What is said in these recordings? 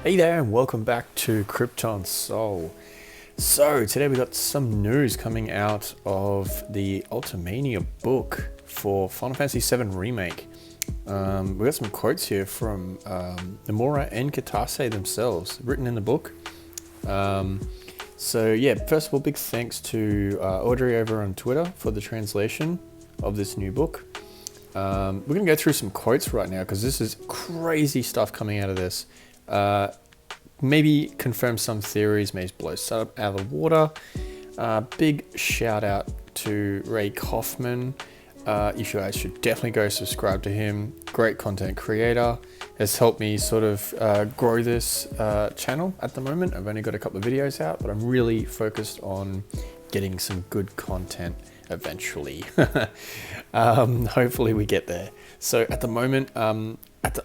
Hey there and welcome back to Krypton Soul. So today we got some news coming out of the Ultimania book for Final Fantasy VII Remake. We got some quotes here from Nomura and Katase themselves, written in the book. So yeah, first of all, big thanks to Audrey over on Twitter for the translation of this new book. We're going to go through some quotes right now because this is crazy stuff coming out of this. Maybe confirm some theories, maybe blow some out of the water. Big shout out to Ray Kaufman. You guys should definitely go subscribe to him. Great content creator. Has helped me sort of grow this channel at the moment. I've only got a couple of videos out, but I'm really focused on getting some good content eventually. Hopefully we get there. So at the moment,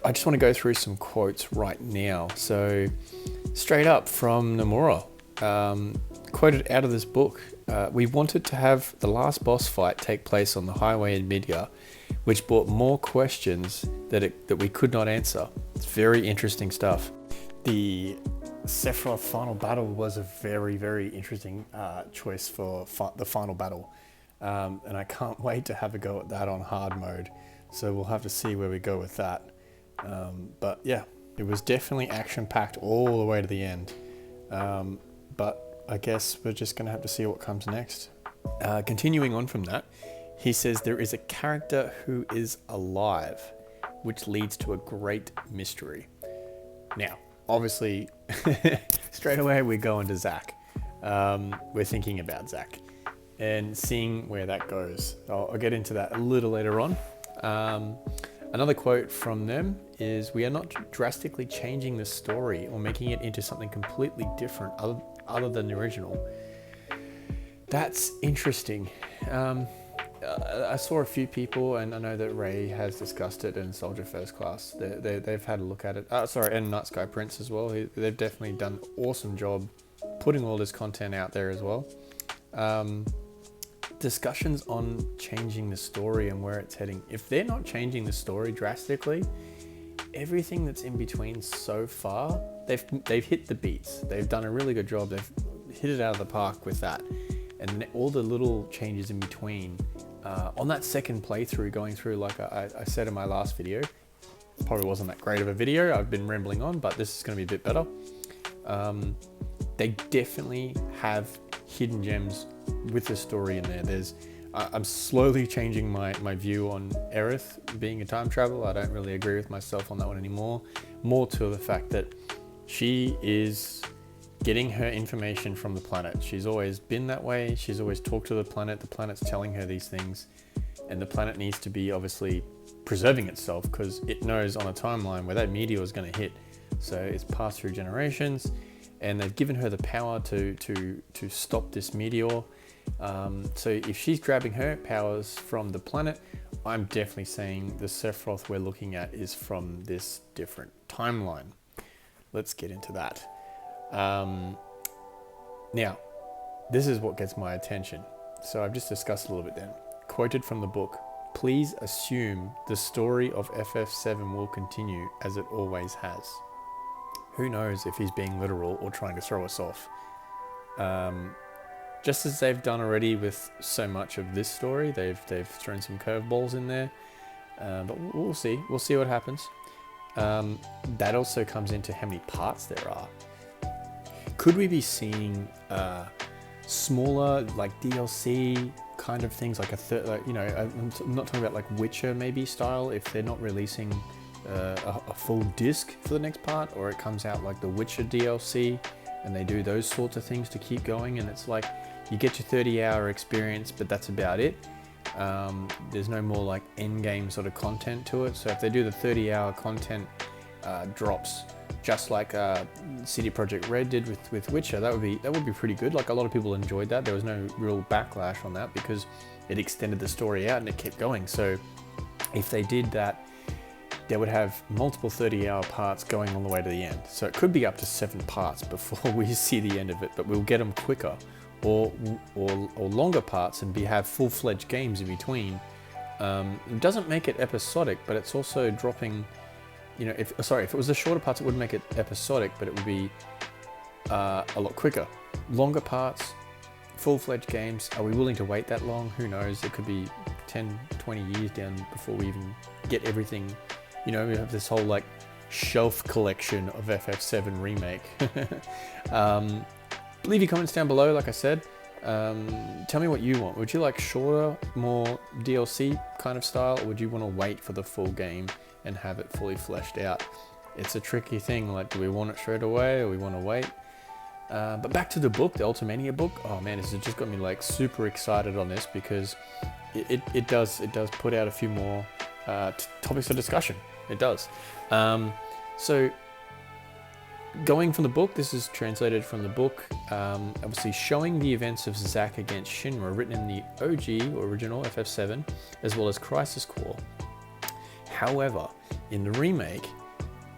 I just want to go through some quotes right now. So straight up from Nomura, quoted out of this book, we wanted to have the last boss fight take place on the highway in Midgar, which brought more questions that we could not answer. It's very interesting stuff. The Sephiroth final battle was a very, very interesting choice for the final battle. And I can't wait to have a go at that on hard mode. So we'll have to see where we go with that. But yeah, it was definitely action-packed all the way to the end. But I guess we're just going to have to see what comes next. Continuing on from that, he says there is a character who is alive, which leads to a great mystery. Now, obviously, straight away we're going to Zack. We're thinking about Zack and seeing where that goes. I'll get into that a little later on. Another quote from them is, "We are not drastically changing the story or making it into something completely different other than the original." That's interesting. I saw a few people, and I know that Ray has discussed it in Soldier First Class. They've had a look at it. And Night Sky Prince as well. They've definitely done an awesome job putting all this content out there as well. Discussions on changing the story and where it's heading. If they're not changing the story drastically, everything that's in between so far, they've hit the beats. They've done a really good job. They've hit it out of the park with that. And all the little changes in between. On that second playthrough, going through, like I said in my last video, probably wasn't that great of a video. I've been rambling on, but this is going to be a bit better. They definitely have hidden gems with the story in there. I'm slowly changing my view on Aerith being a time traveler. I don't really agree with myself on that one anymore. More to the fact that she is getting her information from the planet. She's always been that way. She's always talked to the planet. The planet's telling her these things, and the planet needs to be obviously preserving itself because it knows on a timeline where that meteor is going to hit. So it's passed through generations, and they've given her the power to stop this meteor. So if she's grabbing her powers from the planet, I'm definitely saying the Sephiroth we're looking at is from this different timeline. Let's get into that. Now, this is what gets my attention. So I've just discussed a little bit then. Quoted from the book, "Please assume the story of FF7 will continue as it always has." Who knows if he's being literal or trying to throw us off. Just as they've done already with so much of this story, they've thrown some curveballs in there. But we'll see. We'll see what happens. That also comes into how many parts there are. Could we be seeing smaller, like DLC kind of things, like I'm not talking about like Witcher maybe style, if they're not releasing a full disc for the next part, or it comes out like the Witcher DLC and they do those sorts of things to keep going, and it's like you get your 30-hour experience, but that's about it. There's no more like end game sort of content to it. So if they do the 30-hour content drops, just like CD Projekt Red did with Witcher, that would be pretty good. Like, a lot of people enjoyed that. There was no real backlash on that because it extended the story out and it kept going. So if they did that, they would have multiple 30-hour parts going all the way to the end. So it could be up to 7 parts before we see the end of it, but we'll get them quicker, or longer parts and have full-fledged games in between. It doesn't make it episodic, but it's also dropping you know, if it was the shorter parts, it wouldn't make it episodic, but it would be a lot quicker. Longer parts, full-fledged games. Are we willing to wait that long? Who knows? It could be 10, 20 years down before we even get everything. You know, we have this whole like shelf collection of FF7 Remake. Leave your comments down below, like I said. Tell me what you want. Would you like shorter, more DLC kind of style, or would you want to wait for the full game and have it fully fleshed out? It's a tricky thing. Like, do we want it straight away, or we want to wait? But back to the book, the Ultimania book. Oh man, this has just got me like super excited on this, because it does put out a few more topics of discussion. It does. So going from the book, this is translated from the book, obviously showing the events of Zack against Shinra, written in the OG or original FF7, as well as Crisis Core. However, in the remake,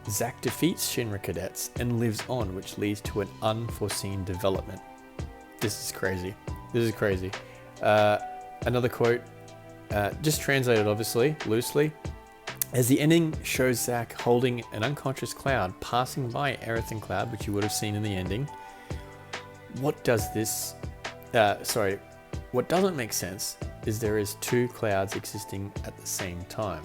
Zack defeats Shinra cadets and lives on, which leads to an unforeseen development. This is crazy. This is crazy. Another quote, just translated obviously, loosely. As the ending shows Zack holding an unconscious Cloud passing by Aerith and Cloud, which you would have seen in the ending. What doesn't make sense is there is two Clouds existing at the same time.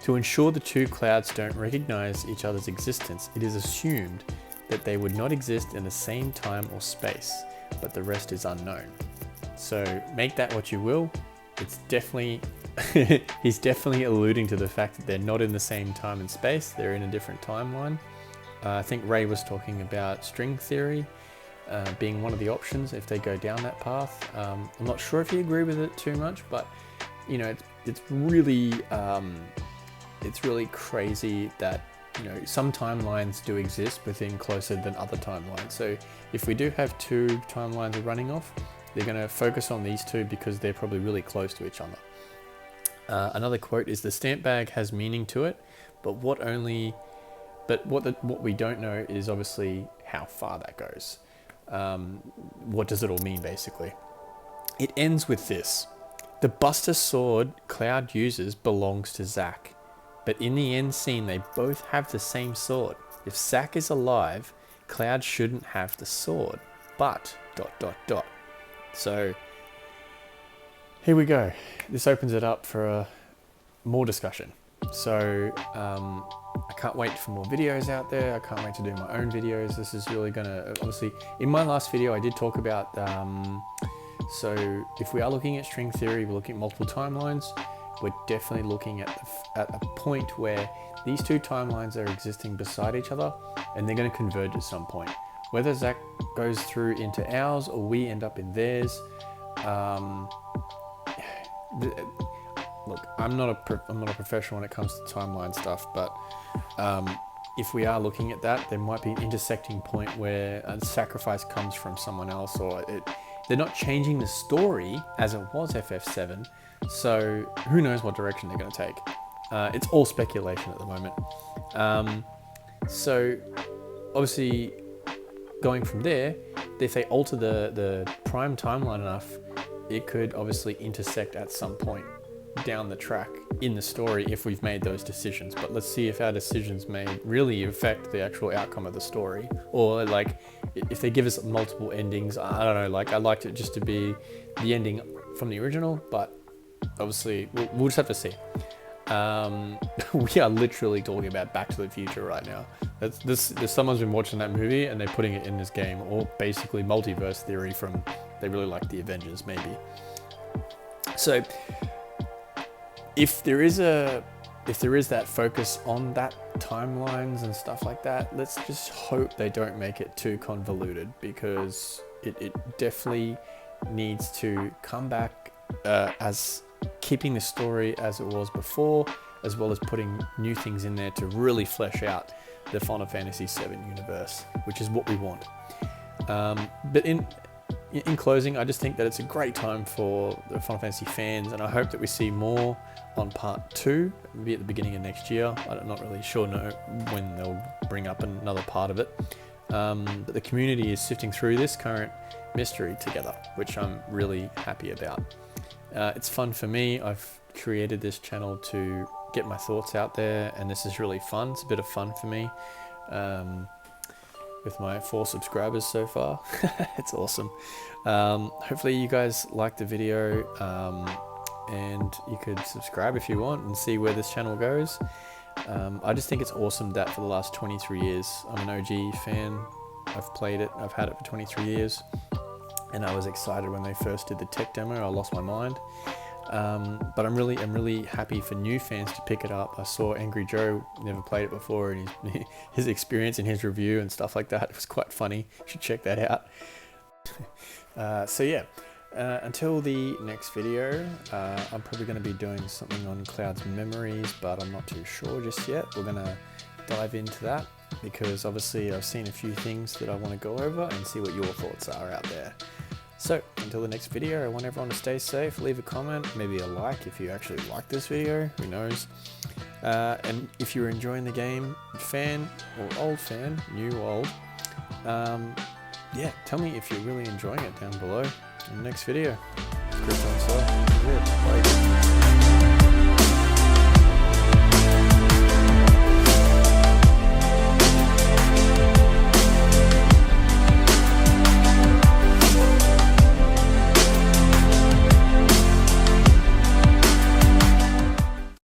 To ensure the two Clouds don't recognize each other's existence, it is assumed that they would not exist in the same time or space, but the rest is unknown. So make that what you will. It's definitely, he's definitely alluding to the fact that they're not in the same time and space, they're in a different timeline. I think Ray was talking about string theory being one of the options if they go down that path. I'm not sure if he agreed with it too much, but you know, it's really crazy that, you know, some timelines do exist within closer than other timelines. So if we do have two timelines running off, they're going to focus on these two because they're probably really close to each other. Another quote is, the stamp bag has meaning to it, but what we don't know is obviously how far that goes. What does it all mean, basically? It ends with this. The Buster Sword Cloud uses belongs to Zack, but in the end scene, they both have the same sword. If Zack is alive, Cloud shouldn't have the sword, but ... So here we go. This opens it up for more discussion. So I can't wait for more videos out there. I can't wait to do my own videos. This is really gonna, obviously, in my last video I did talk about, so if we are looking at string theory, we're looking at multiple timelines. We're definitely looking at a point where these two timelines are existing beside each other, and they're going to converge at some point. Whether Zack goes through into ours or we end up in theirs, look, I'm not a professional when it comes to timeline stuff, but if we are looking at that, there might be an intersecting point where a sacrifice comes from someone else, or they're not changing the story as it was FF7, so who knows what direction they're going to take. It's all speculation at the moment. So obviously, going from there, if they alter the prime timeline enough, it could obviously intersect at some point down the track in the story if we've made those decisions. But let's see if our decisions may really affect the actual outcome of the story, or like if they give us multiple endings. I don't know, like I'd like it just to be the ending from the original, but obviously we'll just have to see. We are literally talking about Back to the Future right now. Someone's been watching that movie and they're putting it in this game, or basically multiverse theory from, they really like the Avengers maybe. So if there is that focus on that timelines and stuff like that, let's just hope they don't make it too convoluted, because it definitely needs to come back as keeping the story as it was before, as well as putting new things in there to really flesh out the Final Fantasy VII universe, which is what we want. But in closing, I just think that it's a great time for the Final Fantasy fans, and I hope that we see more on part 2, maybe at the beginning of next year. I'm not really sure when they'll bring up another part of it. But the community is sifting through this current mystery together, which I'm really happy about. It's fun for me. I've created this channel to get my thoughts out there, and this is really fun. It's a bit of fun for me with my 4 subscribers so far. It's awesome. Hopefully you guys liked the video, and you could subscribe if you want and see where this channel goes. I just think it's awesome that for the last 23 years, I'm an OG fan. I've played it, I've had it for 23 years, and I was excited when they first did the tech demo. I lost my mind. But I'm really happy for new fans to pick it up. I saw Angry Joe never played it before, and his experience in his review and stuff like that, it was quite funny. You should check that out. So yeah, until the next video, I'm probably going to be doing something on Cloud's memories, but I'm not too sure just yet. We're going to dive into that because obviously I've seen a few things that I want to go over and see what your thoughts are out there. So until the next video, I want everyone to stay safe, leave a comment, maybe a like if you actually like this video, who knows. And if you're enjoying the game, fan or old fan, new, old, yeah, tell me if you're really enjoying it down below in the next video. Chris on Bye.